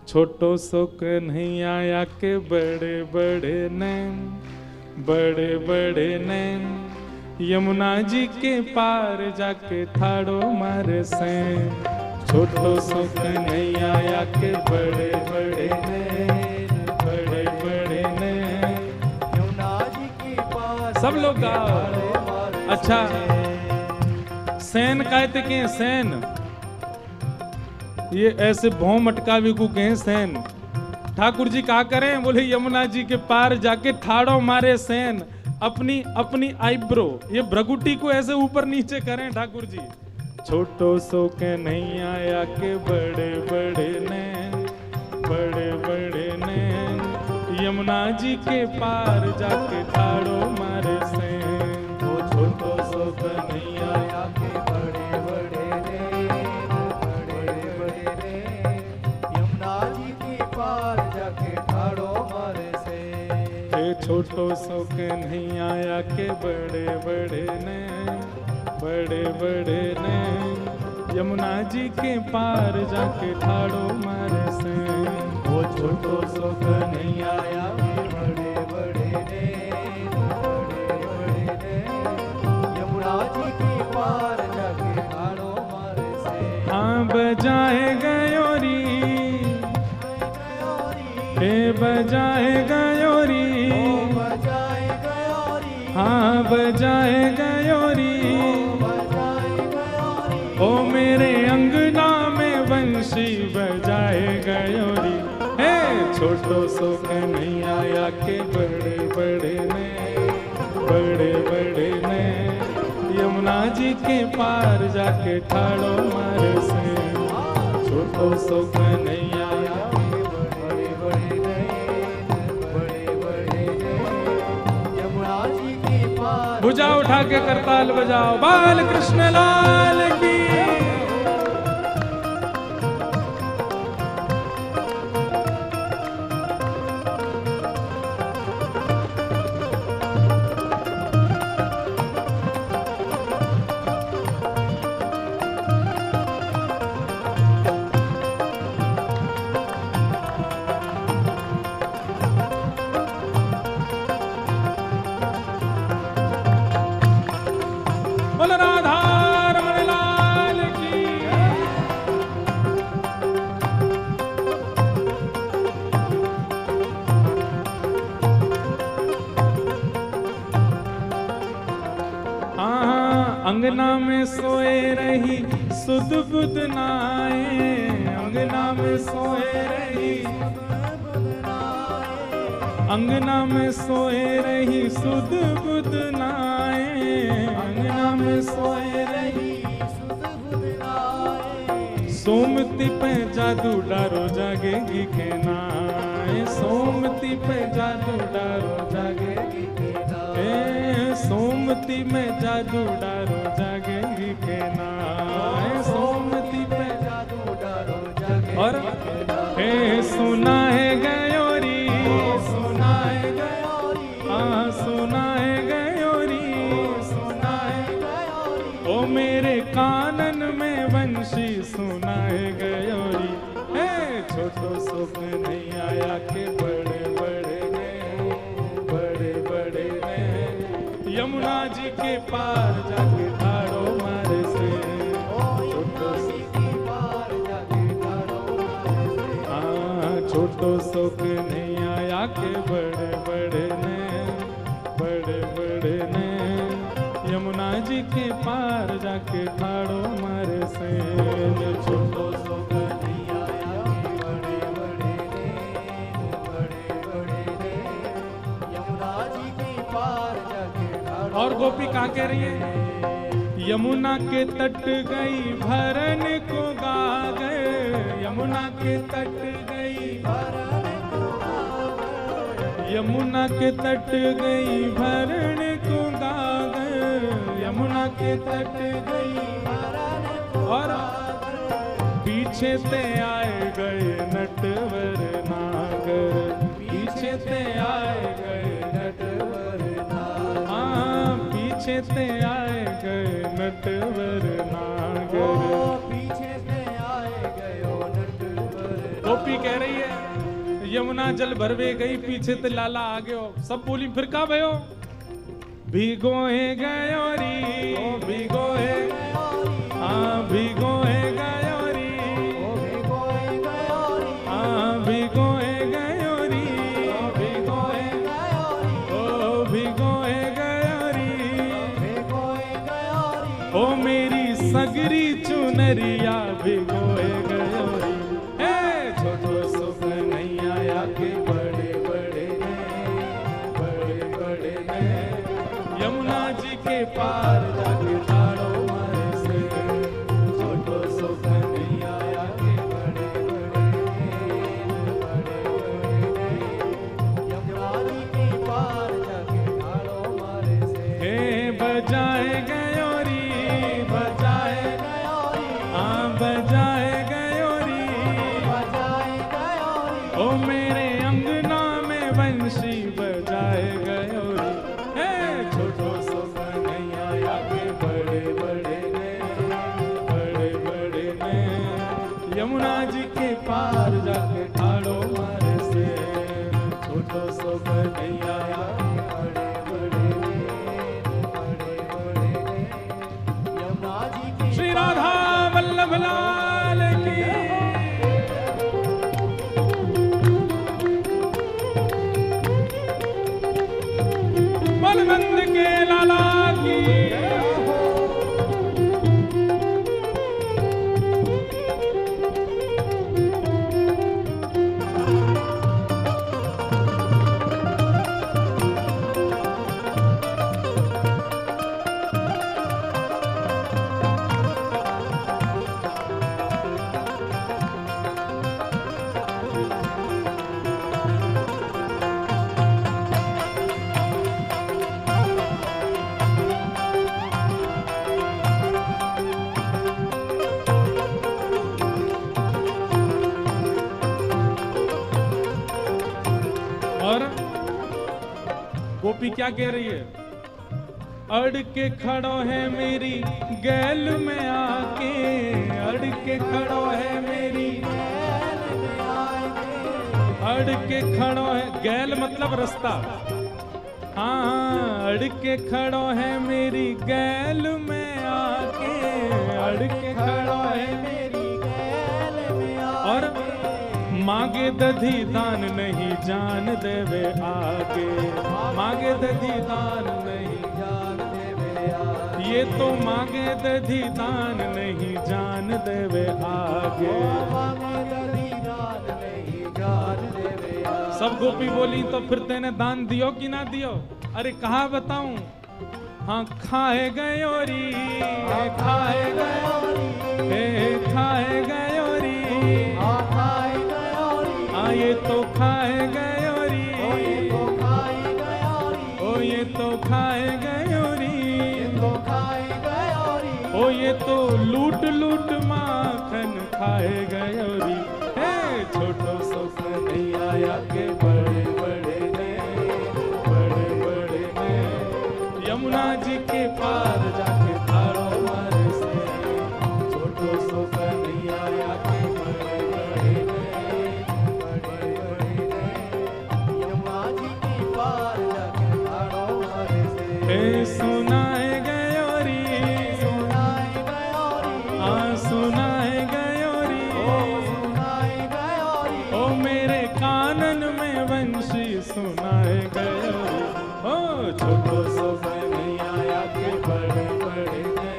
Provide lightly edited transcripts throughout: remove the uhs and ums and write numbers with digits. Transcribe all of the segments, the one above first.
छोटो सो कन्हैया आया के बड़े बड़े नैन, बड़े बड़े नैन, यमुना जी के पार जाके ठाड़ो मारे सैन। छोटो सो कन्हैया आया के बड़े बड़े नैन, बड़े बड़े नैन, यमुना जी के पार। सब लोग गाओ। अच्छा, सैन कहते के सैन, ये ऐसे भौं मटकावे को कहें सैन। ठाकुर जी क्या करें? बोले यमुना जी के पार जाके ठाड़ो मारे सैन। अपनी अपनी आईब्रो, ये भ्रगुटी को ऐसे ऊपर नीचे करें ठाकुर जी। छोटो सो के नहीं आया के बड़े बड़े नैन, बड़े बड़े नैन, यमुना जी के पार जाके ठाड़ो मारे सैन। वो छोटो सो के नहीं आया के बड़े बड़े नैन, बड़े बड़े ने यमुना जी के पार जाके ठाड़ो मारे से। छोटो सो के नहीं आया के बड़े बड़े नैन, बड़े बड़े नैन, यमुना जी के पार जाके ठाड़ो मारे सैन। वो छोटो सो के नहीं आया के बड़े बड़े ने, बड़े बड़े ने यमुना जी के पार जाके ठाड़ो मारे से। हाँ बजाए गयोरी, हे बजाए गयोरी, बजाए गयोरी, हाँ बजाए गयोरी, बजाए गयोरी, ओ मेरे अंगना में बंशी बजाए गयोरी। हे छोटो सो कन्हैया आया के बड़े बड़े ने, बड़े बड़े ने, यमुना जी के पार जाके ठाड़ो मारे से। छोटो सो कन्हैया आया के बड़े बड़े ने, बड़े बड़े ने यमुना जी के पार। भुजा उठा के करताल बजाओ, बाल कृष्ण लाल की। बोल राधा रमण लाल की। हाँ अंगना में सोए रही सुध बुध नाए, अंगना में सोए रही, अंगना में सोए रही सुध बुध नाए, अंगना में सोए रही। सोमती पे जादू डारो जागेगी के नाए, सोमती पे जादू डारो जागेगी के नाए, सोमती में जादू डारो जागेगी के नाए, सोमती पे जादू डारो जागे। और हे सुना है गयोरी, सुना है गयोरी, हाँ सुना है गयोरी, सुना है गयोरी, ओ मेरे कानन में वंशी सुना है गयोरी। हे छोटो सो नहीं आया के बड़े बड़े ने, बड़े बड़े ने, यमुना जी के पार जाके ठाड़ो मारे से। छोटो सो के पार जाके ठाड़ो मारे से। हाँ छोटो सो नहीं आया के बड़े बड़े ने, बड़े बड़े ने, यमुना जी के पार जाके ठाड़ो मारे से। छोटो सो नहीं आया बड़े बड़े ने, बड़े बड़े ने यमुना जी के पार जाके ठाड़ो। और गोपी कहाँ कह रही है? यमुना के तट गई भरन को गा गए, यमुना के तट गई, यमुना के तट गई भरण को गा गए, यमुना के तट गई भरण को। और पीछे ते आए गए नटवर नागर, पीछे ते आए गए नटवर नागर, हाँ पीछे ते आए गए नटवर नागर। पीछे से आए गयो नटवर। गोपी कह रही है यमुना जल भरवे गई पीछे ते लाला आ गयो सब बोली फिर का भयो भीगोए गयोरी भीगोए हाँ भीगोए गयोरी हाँ भीगोए गयोरी भीगोए ओ भीगोए गयोरी ओ मेरी सगरी चुनरिया भिगोए गयोरी हे छोटो सो कन्हैया के बड़े बड़े ने यमुना जी के पार जाके ठाड़ो मारे से छोटो सो कन्हैया के बड़े यमुना जी के पार जाके ठाड़ो मारे से हे बजाए गयोरी बजाए हाँ बजाए गयोरी ओ मेरे अंगना में बंशी बजाए गयोरी हे छोटो सो कन्हैया के बड़े बड़े ने यमुना जी के पार जाके ठाड़ो मारे से छोटो सो कन्हैया यमुना जी के श्री राधा वल्लभ लाल की बलवंत के लाला की और गोपी क्या कह रही है अड़ के खड़ो है मेरी गैल में आके अड़ के खड़ो है मेरी अड़ के खड़ो है गैल मतलब रास्ता हाँ अड़ के खड़ो है मेरी गैल में आके अड़ के खड़ो है मेरी और मांगे दधी दान नहीं जान देवे आगे मांगे दधी दान नहीं जान देवे आगे ये तो मांगे दधी दान नहीं जान देवे आगे सब गोपी बोली तो फिर तेने दान दियो कि ना दियो अरे कहाँ बताऊं हाँ खाए गयोरी खाए गयोरी खाए गयोरी हाँ ये तो खाए गयोरी ओ ये तो खाए गयोरी ओ ये तो लूट लूट माखन खाए गयोरी हे छोटो सो कन्हैया के बड़े बड़े ने यमुना जी के पार जाके ठाड़ो मारे से छोटो सो कन्हैया के बड़े बड़े यमुना जी के पार जाके ठाड़ो मारे से हे सुनाए गयोरी हाँ सुनाए गयोरी ओ मेरे कानन में वंशी सुनाए गयोरी ओ छोटो सो कन्हैया के बड़े बड़े ने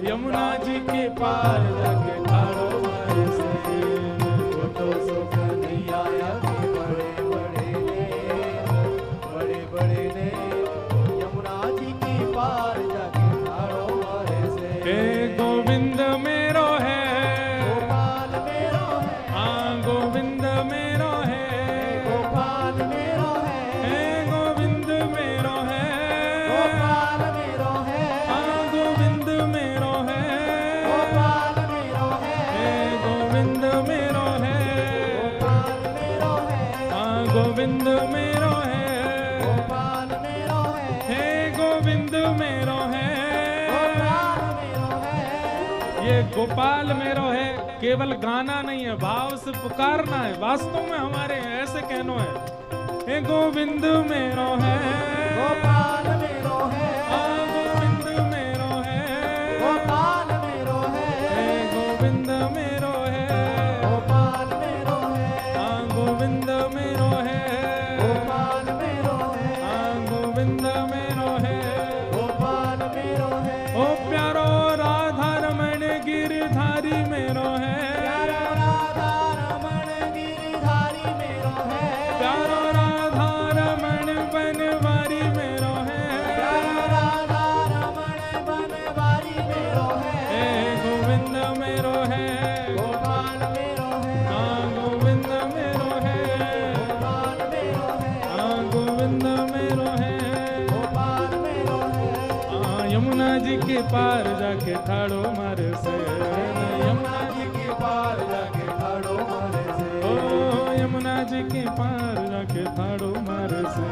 यमुना जी के पार जाके ठाड़ो मारे से छोटो सो कन्हैया के बड़े ने यमुना जी के पार जाके ठाड़ो मारे से हे गोविंद मेरो है गोपाल मेरो है हाँ गोविंद मेरो है गोपाल मेरो है हे गोविंद मेरो है गोपाल मेरो है हाँ गोविंद मेरो है गोपाल मेरो है हे गोविंद मेरो है गोपाल मेरो है हाँ गोविंद मेरो है गोपाल मेरो है हे गोविंद मेरो है गोपाल मेरो है ये गोपाल मेरो है केवल गाना नहीं है, भाव से पुकारना है। वास्तव में हमारे ऐसे कहनो है, हे गोविंद मेरो है, गोपाल मेरो है, गोविंद मेरो है, गोपाल मेरो है, हे गोविंद मेरो है, गोपाल मेरो है, गोविंद मेरो है, गोपाल मेरो है, गोविंद मेरो है, गोपाल मेरो है, ओ प्यारो राधा रमण गिरधारी मेरो है, प्यारो राधा रमण गिरधारी मेरो है, प्यारो राधा रमण बनवारी मेरो है, प्यारो राधा रमण बनवारी मेरो है, हे गोविंद मेरो है, गोपाल मेरो है, गोविंद मेरो है, गोपाल मेरो है, गोविंद मेरो है, गोपाल मेरो है, यमुना जी के पार जाके ठाड़ो मारे से, यमुना जी के पार जाके ठाड़ो मारे से, ओ यमुना जी के पार जाके ठाड़ो मारे से,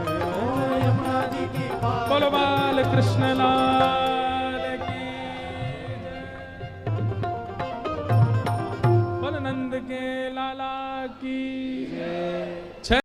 यमुना जी के पार बोलो बाल कृष्ण लाल की जय, बोलो नंद के लाला की जय।